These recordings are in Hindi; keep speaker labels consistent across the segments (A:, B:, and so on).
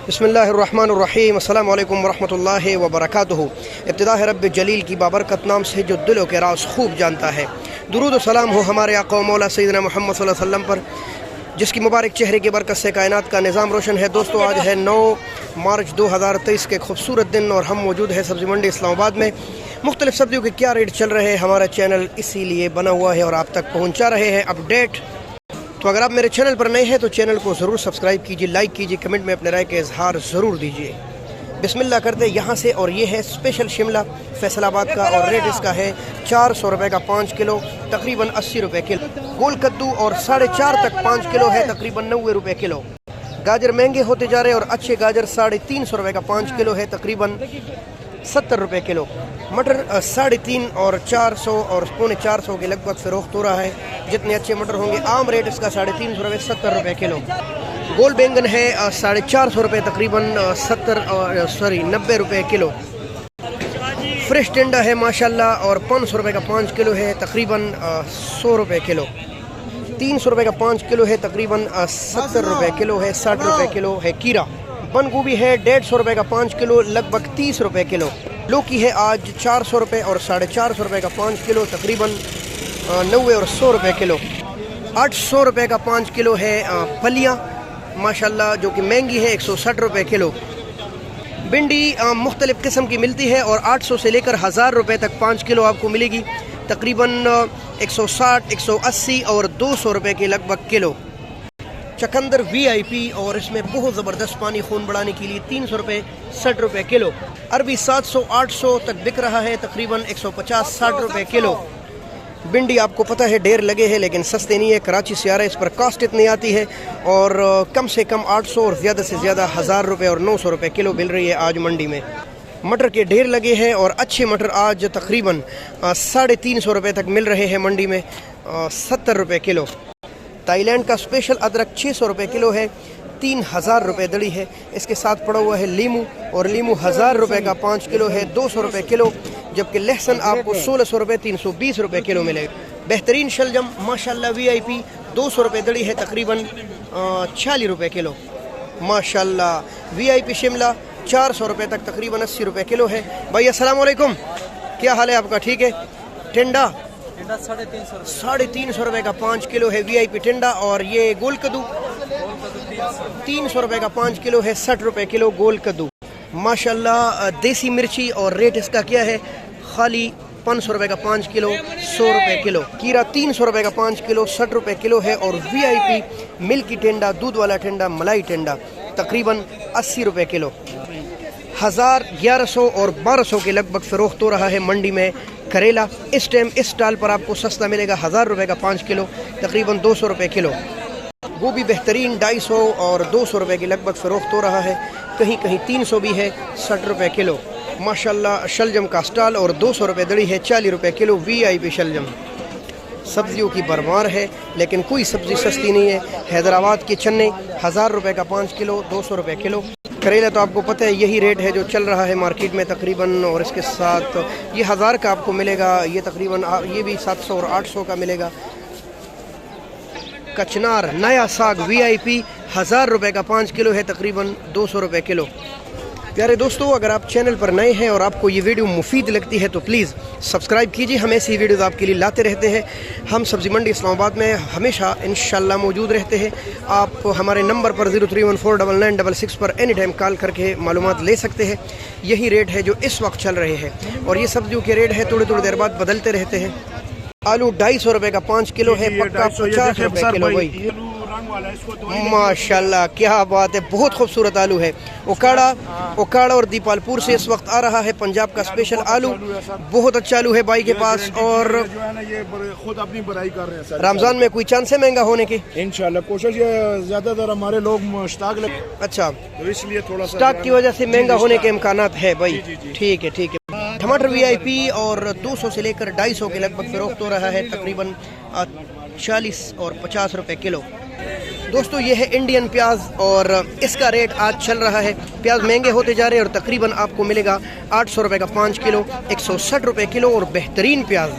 A: बिस्मिल्लाहिर्रहमानिर्रहीम अस्सलामु अलैकुम वरहमतुल्लाहि वबरकातुहू। इब्तिदा है रब्ब जलील की बाबरकत नाम से जो दिलों के राज खूब जानता है। दुरूद व सलाम हो हमारे आका व मौला सैयदना मोहम्मद सल्लल्लाहु अलैहि वसल्लम पर, जिसकी मुबारक चेहरे की बरकत से कायनात का निज़ाम रोशन है। दोस्तों, आज है 9 मार्च 2023 के खूबसूरत दिन और हम मौजूद है सब्ज़ी मंडी इस्लामाबाद में। मुख्तलिफ सब्जियों के क्या रेट चल रहे हैं, हमारा चैनल इसीलिए बना हुआ है और आप तक पहुँचा रहे हैं अपडेट। तो अगर आप मेरे चैनल पर नए हैं तो चैनल को ज़रूर सब्सक्राइब कीजिए, लाइक कीजिए, कमेंट में अपने राय का इजहार ज़रूर दीजिए। बिस्मिल्लाह करते यहाँ से। और ये है स्पेशल शिमला फैसलाबाद का और रेट इसका है 400 रुपये का 5 किलो, तकरीबन 80 रुपये किलो। गोल कद्दू और 4.5 तक 5 किलो है, तकरीबन 90 रुपये किलो। गाजर महंगे होते जा रहे हैं और अच्छे गाजर 350 रुपये का 5 किलो है, तकरीबन 70 रुपये किलो। मटर 350 और 400 और 450 के लगभग फ़रोख्त हो रहा है। जितने अच्छे मटर होंगे, आम रेट इसका 350 रुपये 70 रुपये किलो। गोल बैंगन है 450 रुपये, तकरीबन 90 रुपये किलो। फ्रेश टिंडा है माशाल्लाह और 500 रुपये का 5 किलो है, तकरीबन 100 रुपये किलो। 300 रुपये का 5 किलो है, तकरीबन 70 रुपये किलो है। 60 रुपये किलो है कीरा। बंद गोभी है 150 रुपये का 5 किलो, लगभग 30 रुपये किलो। लौकी है आज 400 रुपये और 450 रुपये का 5 किलो, तकरीबन 90 और 100 रुपये किलो। 800 रुपये का 5 किलो है फलियाँ माशाल्लाह, जो कि महंगी है, 160 रुपये किलो। भिंडी मुख्तलिफ़ किस्म की मिलती है और 800 से लेकर 1000 रुपये तक 5 किलो आपको मिलेगी, तकरीबन 160, 180 और 200 रुपये के लगभग किलो। चकंदर VIP और इसमें बहुत ज़बरदस्त पानी खून बढ़ाने के लिए 300 रुपये 60 रुपये किलो। अरबी 700, 800 तक बिक रहा है, तकरीबन 150, 60 रुपये किलो। भिंडी आपको पता है ढेर लगे हैं लेकिन सस्ते नहीं है, कराची से आ रहा है, इस पर कास्ट इतनी आती है और कम से कम 800 और ज़्यादा से ज़्यादा 1000 रुपये और 900 रुपये किलो मिल रही है आज मंडी में। मटर के ढेर लगे हैं और अच्छे मटर आज तकरीबन 350 रुपये तक मिल रहे हैं मंडी में, 70 रुपये किलो। थाईलैंड का स्पेशल अदरक 600 रुपये किलो है, 3000 रुपये दड़ी है। इसके साथ पड़ा हुआ है लीमू और लीमू 1000 रुपये का 5 किलो है, 200 रुपये किलो। जबकि लहसुन आपको 1600 रुपये 320 रुपये किलो मिलेगा। बेहतरीन शलजम माशाल्लाह VIP 200 रुपये दड़ी है, तकरीबन 46 रुपये किलो। माशाल्लाह VIP शिमला 400 रुपये तक, तकरीबन 80 रुपये किलो है। भाई अस्सलाम वालेकुम, क्या हाल है आपका? ठीक है। टिंडा 350 रुपये का 5 किलो है VIP टिंडा। और ये गोल कद्दू 300 रुपये का 5 किलो है, 60 रुपये किलो गोल कद्दू। माशाल्लाह देसी मिर्ची और रेट इसका क्या है, खाली 500 रुपये का 5 किलो, 100 रुपये किलो। कीरा 300 रुपये का 5 किलो, 60 रुपये किलो है। और VIP मिल्की टिंडा, दूध वाला टिंडा, मलाई टिंडा, तकरीबन 80 रुपये किलो। 1000, 1100 और 1200 के लगभग फ़रोख्त हो रहा है मंडी में करेला। इस टाइम इस स्टॉल पर आपको सस्ता मिलेगा, 1000 रुपये का 5 किलो, तकरीबन 200 रुपये किलो। गोभी बेहतरीन 250 और 200 रुपये के लगभग फ़रोख्त हो रहा है, कहीं कहीं 300 भी है, 60 रुपये किलो। माशाल्लाह शलजम का स्टॉल और 200 रुपये दड़ी है, 40 रुपये किलो VIP शलजम। सब्जियों की भरमार है लेकिन कोई सब्ज़ी सस्ती नहीं है। हैदराबाद के चने 1000 रुपये का 5 किलो, 200 रुपये किलो। करेला तो आपको पता है यही रेट है जो चल रहा है मार्केट में तकरीबन, और इसके साथ ये 1000 का आपको मिलेगा, ये तकरीबन ये भी 700 और 800 का मिलेगा। कचनार नया साग VIP 1000 रुपये का 5 किलो है, तकरीबन 200 रुपये किलो। प्यारे दोस्तों, अगर आप चैनल पर नए हैं और आपको ये वीडियो मुफीद लगती है तो प्लीज़ सब्सक्राइब कीजिए। हम ऐसी वीडियोज़ आपके लिए लाते रहते हैं। हम सब्ज़ी मंडी इस्लामाबाद में हमेशा इंशाल्लाह मौजूद रहते हैं। आप हमारे नंबर पर 03149966 पर एनी टाइम कॉल करके मालूमात ले सकते हैं। यही रेट है जो इस वक्त चल रहे हैं और ये सब्जियों के रेट है थोड़ी देर बाद बदलते रहते हैं। आलू 250 रुपये का 5 किलो है, पक्का 50 रुपये किलो। भाई माशाल्लाह क्या बात है, बहुत खूबसूरत आलू है। उकाड़ा और दीपालपुर से इस वक्त आ रहा है पंजाब का स्पेशल आलू, बहुत अच्छा आलू है भाई के पास। और
B: ये खुद अपनी बड़ाई कर रहे हैं।
A: रमजान में कोई चांस है महंगा होने की?
B: इंशाल्लाह कोशिश, ज्यादातर हमारे लोग स्टॉक लगे,
A: अच्छा,
B: तो इसलिए थोड़ा
A: स्टॉक की वजह से महंगा होने के इम्कानात है भाई। ठीक है, ठीक है। टमाटर VIP और 200 से लेकर 250 के लगभग फ़रोख्त हो रहा है, तकरीबन 40 और 50 रुपये किलो। दोस्तों, ये है इंडियन प्याज और इसका रेट आज चल रहा है। प्याज महंगे होते जा रहे हैं और तकरीबन आपको मिलेगा 800 रुपये का 5 किलो, 160 रुपये किलो। और बेहतरीन प्याज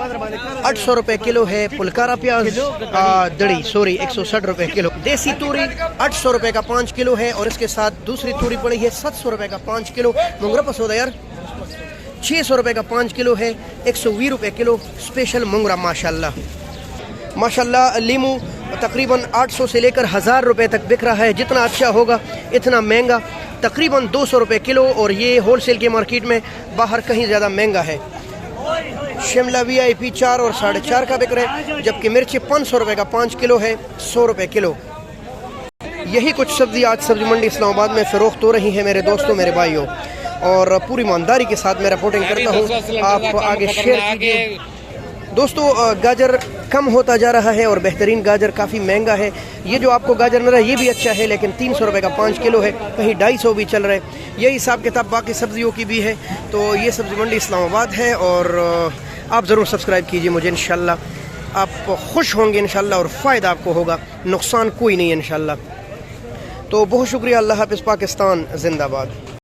A: 800 रुपये किलो है। पुलकारा प्याज दड़ी 160 रुपये किलो। देसी तूरी 800 रुपये का 5 किलो है और इसके साथ दूसरी तूरी पड़ी है 700 रुपये का 5 किलो। मुंगरा पसोदा यार 600 रुपये का 5 किलो है। 120 रुपये किलो स्पेशल मुंगरा माशाल्लाह माशाल्लाह। लीमू तकरीबन 800 से लेकर 1000 रुपये तक बिक रहा है। जितना अच्छा होगा इतना महंगा, तकरीबन 200 रुपये किलो, और ये होलसेल के मार्केट में बाहर कहीं ज़्यादा महंगा है। शिमला VIP 4 और 4.5 का बिक रहा है, जबकि मिर्ची 500 रुपये का 5 किलो है, 100 रुपये किलो। यही कुछ सब्ज़ी आज सब्ज़ी मंडी इस्लामाबाद में फ़रोख्त हो रही है मेरे दोस्तों, मेरे भाइयों, और पूरी ईमानदारी के साथ मैं रिपोर्टिंग करता हूँ। आप आगे शेयर कीजिए। दोस्तों गाजर कम होता जा रहा है और बेहतरीन गाजर काफ़ी महंगा है। ये जो आपको गाजर मिल रहा है ये भी अच्छा है, लेकिन 300 रुपये का 5 किलो है, कहीं 250 भी चल रहा है। यही हिसाब किताब बाकी सब्जियों की भी है। तो ये सब्ज़ी मंडी इस्लामाबाद है, और आप ज़रूर सब्सक्राइब कीजिए मुझे, इंशाल्लाह आप खुश होंगे इंशाल्लाह, और फ़ायदा आपको होगा, नुकसान कोई नहीं है इंशाल्लाह। तो बहुत शुक्रिया। अल्लाह हाफ़िज़। पाकिस्तान जिंदाबाद।